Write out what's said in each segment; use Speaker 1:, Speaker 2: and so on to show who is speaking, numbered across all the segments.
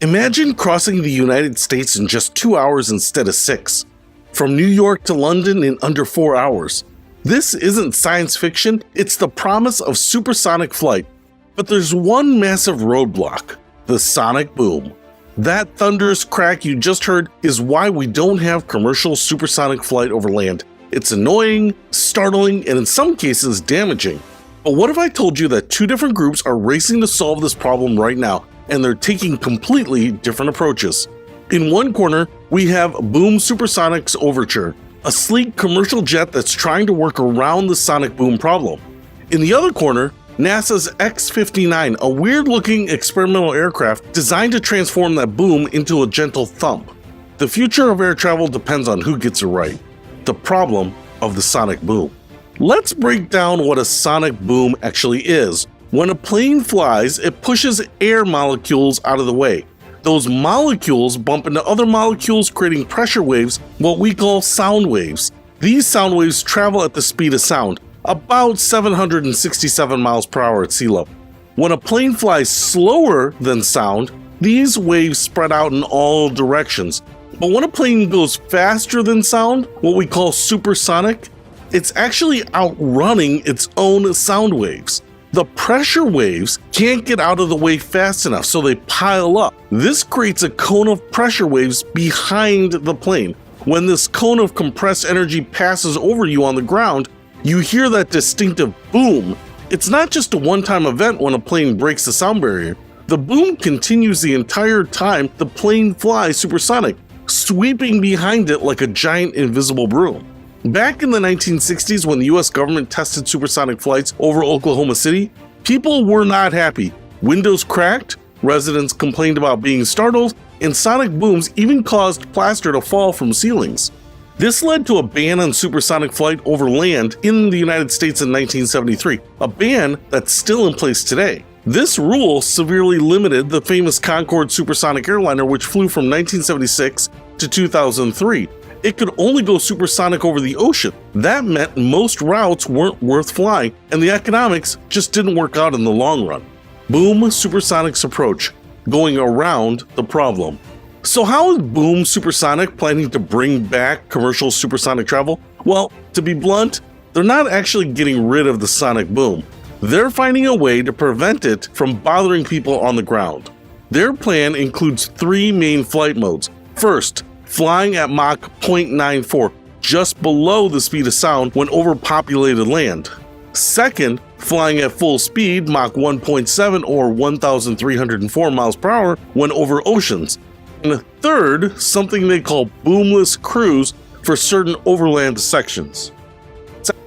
Speaker 1: Imagine crossing the United States in just 2 hours instead of 6. From New York to London in under 4 hours. This isn't science fiction, it's the promise of supersonic flight. But there's one massive roadblock: the sonic boom. That thunderous crack you just heard is why we don't have commercial supersonic flight over land. It's annoying, startling, and in some cases damaging. But what if I told you that two different groups are racing to solve this problem right now, and they're taking completely different approaches? In one corner, we have Boom Supersonic's Overture, a sleek commercial jet that's trying to work around the sonic boom problem. In the other corner, NASA's X-59, a weird-looking experimental aircraft designed to transform that boom into a gentle thump. The future of air travel depends on who gets it right: the problem of the sonic boom. Let's break down what a sonic boom actually is. When a plane flies, it pushes air molecules out of the way. Those molecules bump into other molecules, creating pressure waves, what we call sound waves. These sound waves travel at the speed of sound, about 767 miles per hour at sea level. When a plane flies slower than sound, these waves spread out in all directions. But when a plane goes faster than sound, what we call supersonic, it's actually outrunning its own sound waves. The pressure waves can't get out of the way fast enough, so they pile up. This creates a cone of pressure waves behind the plane. When this cone of compressed energy passes over you on the ground, you hear that distinctive boom. It's not just a one-time event when a plane breaks the sound barrier. The boom continues the entire time the plane flies supersonic, sweeping behind it like a giant invisible broom. Back in the 1960s, when the US government tested supersonic flights over Oklahoma City, people were not happy. Windows cracked, residents complained about being startled, and sonic booms even caused plaster to fall from ceilings. This led to a ban on supersonic flight over land in the United States in 1973, a ban that's still in place today. This rule severely limited the famous Concorde supersonic airliner, which flew from 1976 to 2003. It could only go supersonic over the ocean. That meant most routes weren't worth flying, and the economics just didn't work out in the long run. Boom Supersonic's approach: going around the problem. So how is Boom Supersonic planning to bring back commercial supersonic travel? Well, to be blunt, they're not actually getting rid of the sonic boom. They're finding a way to prevent it from bothering people on the ground. Their plan includes three main flight modes. First, flying at Mach 0.94, just below the speed of sound when over populated land. Second, flying at full speed, Mach 1.7 or 1,304 miles per hour when over oceans. And third, something they call boomless cruise for certain overland sections.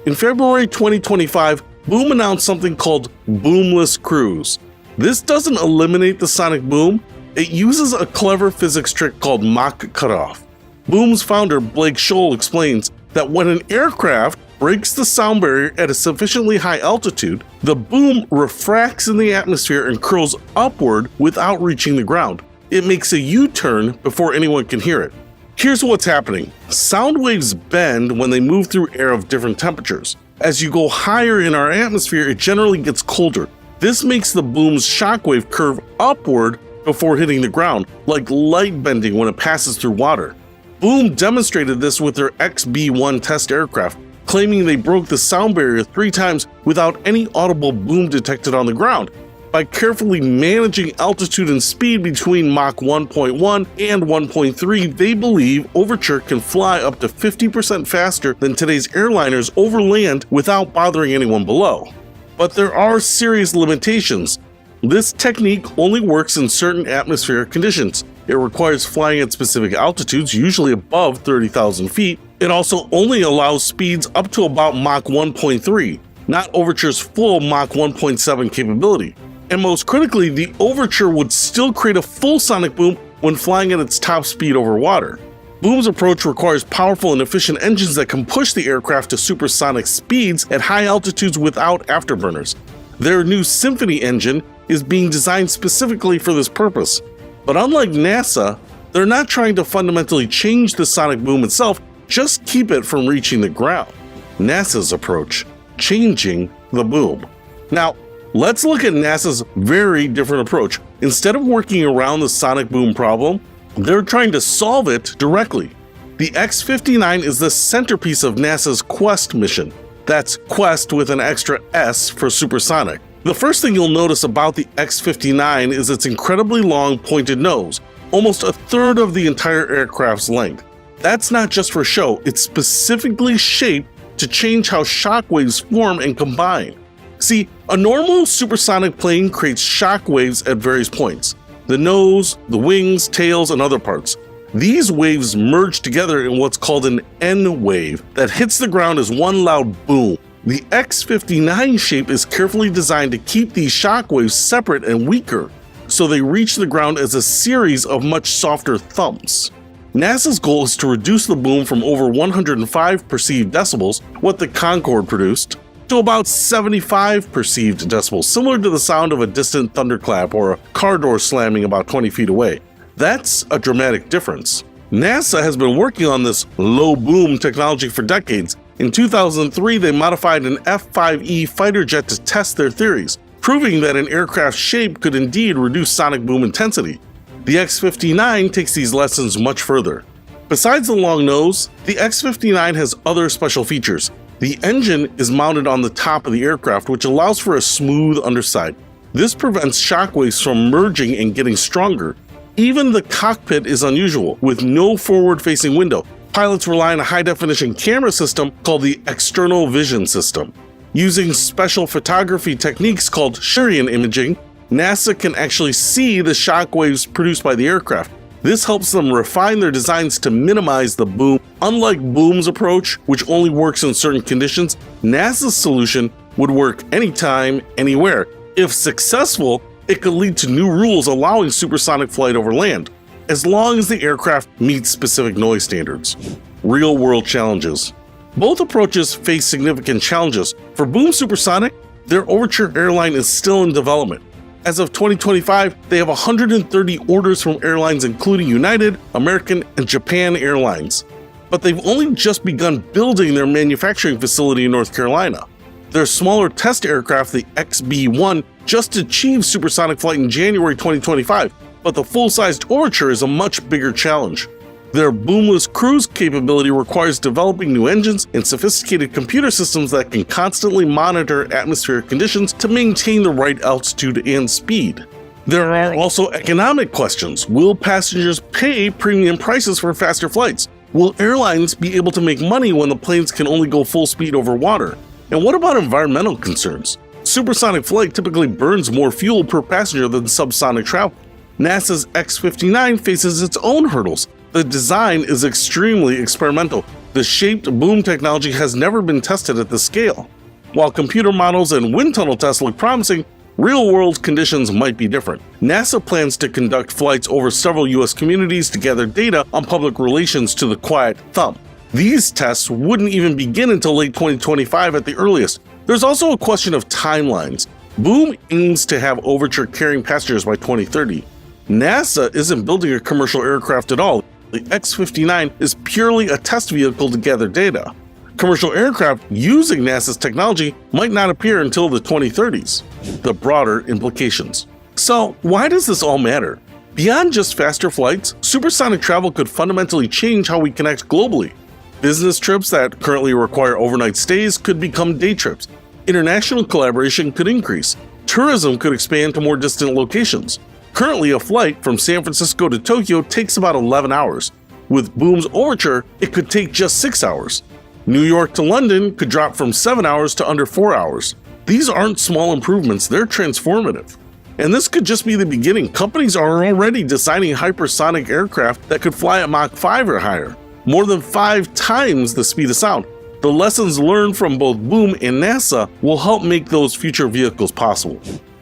Speaker 1: In February 2025, Boom announced something called boomless cruise. This doesn't eliminate the sonic boom, it uses a clever physics trick called Mach cutoff. Boom's founder, Blake Scholl, explains that when an aircraft breaks the sound barrier at a sufficiently high altitude, the boom refracts in the atmosphere and curls upward without reaching the ground. It makes a U-turn before anyone can hear it. Here's what's happening. Sound waves bend when they move through air of different temperatures. As you go higher in our atmosphere, it generally gets colder. This makes the boom's shockwave curve upward before hitting the ground, like light bending when it passes through water. Boom demonstrated this with their XB-1 test aircraft, claiming they broke the sound barrier 3 times without any audible boom detected on the ground. By carefully managing altitude and speed between Mach 1.1 and 1.3, they believe Overture can fly up to 50% faster than today's airliners over land without bothering anyone below. But there are serious limitations. This technique only works in certain atmospheric conditions. It requires flying at specific altitudes, usually above 30,000 feet. It also only allows speeds up to about Mach 1.3, not Overture's full Mach 1.7 capability. And most critically, the Overture would still create a full sonic boom when flying at its top speed over water. Boom's approach requires powerful and efficient engines that can push the aircraft to supersonic speeds at high altitudes without afterburners. Their new Symphony engine is being designed specifically for this purpose. But unlike NASA, they're not trying to fundamentally change the sonic boom itself, just keep it from reaching the ground. NASA's approach: changing the boom. Now, let's look at NASA's very different approach. Instead of working around the sonic boom problem, they're trying to solve it directly. The X-59 is the centerpiece of NASA's Quest mission. That's Quest with an extra S for supersonic. The first thing you'll notice about the X-59 is its incredibly long pointed nose, almost a third of the entire aircraft's length. That's not just for show, it's specifically shaped to change how shock waves form and combine. See, a normal supersonic plane creates shock waves at various points: the nose, the wings, tails, and other parts. These waves merge together in what's called an N wave that hits the ground as one loud boom. The X-59 shape is carefully designed to keep these shock waves separate and weaker, so they reach the ground as a series of much softer thumps. NASA's goal is to reduce the boom from over 105 perceived decibels, what the Concorde produced, to about 75 perceived decibels, similar to the sound of a distant thunderclap or a car door slamming about 20 feet away. That's a dramatic difference. NASA has been working on this low boom technology for decades. In 2003, they modified an F-5E fighter jet to test their theories, proving that an aircraft's shape could indeed reduce sonic boom intensity. The X-59 takes these lessons much further. Besides the long nose, the X-59 has other special features. The engine is mounted on the top of the aircraft, which allows for a smooth underside. This prevents shockwaves from merging and getting stronger. Even the cockpit is unusual, with no forward-facing window. Pilots rely on a high-definition camera system called the external vision system. Using special photography techniques called Schirion imaging, NASA can actually see the shockwaves produced by the aircraft. This helps them refine their designs to minimize the boom. Unlike Boom's approach, which only works in certain conditions, NASA's solution would work anytime, anywhere. If successful, it could lead to new rules allowing supersonic flight over land, as long as the aircraft meets specific noise standards. Real-world challenges. Both approaches face significant challenges. For Boom Supersonic, their Overture airline is still in development. As of 2025, they have 130 orders from airlines including United, American, and Japan Airlines. But they've only just begun building their manufacturing facility in North Carolina. Their smaller test aircraft, the XB-1, just achieved supersonic flight in January 2025, but the full-sized Overture is a much bigger challenge. Their boomless cruise capability requires developing new engines and sophisticated computer systems that can constantly monitor atmospheric conditions to maintain the right altitude and speed. There are also economic questions. Will passengers pay premium prices for faster flights? Will airlines be able to make money when the planes can only go full speed over water? And what about environmental concerns? Supersonic flight typically burns more fuel per passenger than subsonic travel. NASA's X-59 faces its own hurdles. The design is extremely experimental. The shaped boom technology has never been tested at this scale. While computer models and wind tunnel tests look promising, real-world conditions might be different. NASA plans to conduct flights over several U.S. communities to gather data on public relations to the quiet thump. These tests wouldn't even begin until late 2025 at the earliest. There's also a question of timelines. Boom aims to have Overture carrying passengers by 2030. NASA isn't building a commercial aircraft at all. The X-59 is purely a test vehicle to gather data. Commercial aircraft using NASA's technology might not appear until the 2030s. The broader implications. So, why does this all matter? Beyond just faster flights, supersonic travel could fundamentally change how we connect globally. Business trips that currently require overnight stays could become day trips. International collaboration could increase. Tourism could expand to more distant locations. Currently, a flight from San Francisco to Tokyo takes about 11 hours. With Boom's Overture, it could take just 6 hours. New York to London could drop from 7 hours to under 4 hours. These aren't small improvements, they're transformative. And this could just be the beginning. Companies are already designing hypersonic aircraft that could fly at Mach 5 or higher, more than 5 times the speed of sound. The lessons learned from both Boom and NASA will help make those future vehicles possible.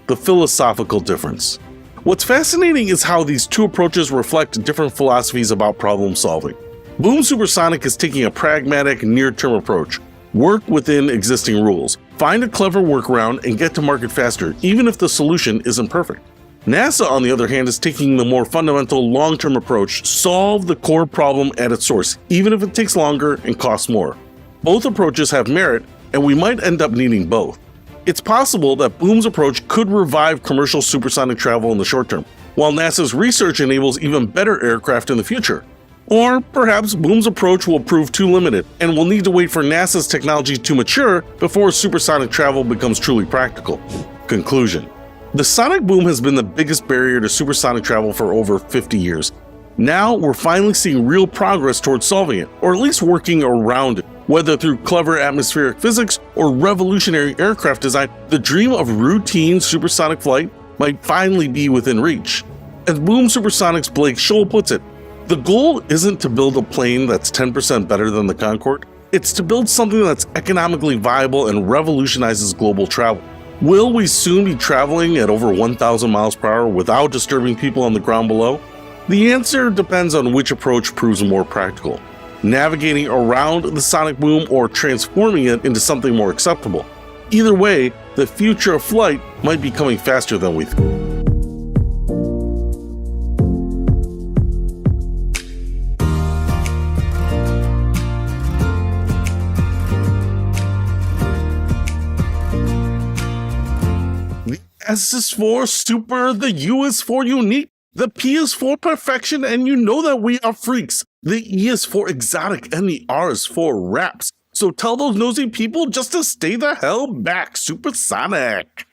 Speaker 1: The philosophical difference. What's fascinating is how these two approaches reflect different philosophies about problem solving. Boom Supersonic is taking a pragmatic, near-term approach. Work within existing rules. Find a clever workaround and get to market faster, even if the solution isn't perfect. NASA, on the other hand, is taking the more fundamental, long-term approach. Solve the core problem at its source, even if it takes longer and costs more. Both approaches have merit, and we might end up needing both. It's possible that Boom's approach could revive commercial supersonic travel in the short term, while NASA's research enables even better aircraft in the future. Or perhaps Boom's approach will prove too limited, and we'll need to wait for NASA's technology to mature before supersonic travel becomes truly practical. Conclusion: the sonic boom has been the biggest barrier to supersonic travel for over 50 years. Now we're finally seeing real progress towards solving it, or at least working around it. Whether through clever atmospheric physics or revolutionary aircraft design, the dream of routine supersonic flight might finally be within reach. As Boom Supersonics' Blake Scholl puts it, the goal isn't to build a plane that's 10% better than the Concorde, it's to build something that's economically viable and revolutionizes global travel. Will we soon be traveling at over 1,000 miles per hour without disturbing people on the ground below? The answer depends on which approach proves more practical: navigating around the sonic boom or transforming it into something more acceptable. Either way, the future of flight might be coming faster than we think. The S is for super, the U is for unique, the P is for perfection, and you know that we are freaks. The E is for exotic, and the R is for raps. So tell those nosy people just to stay the hell back, supersonic.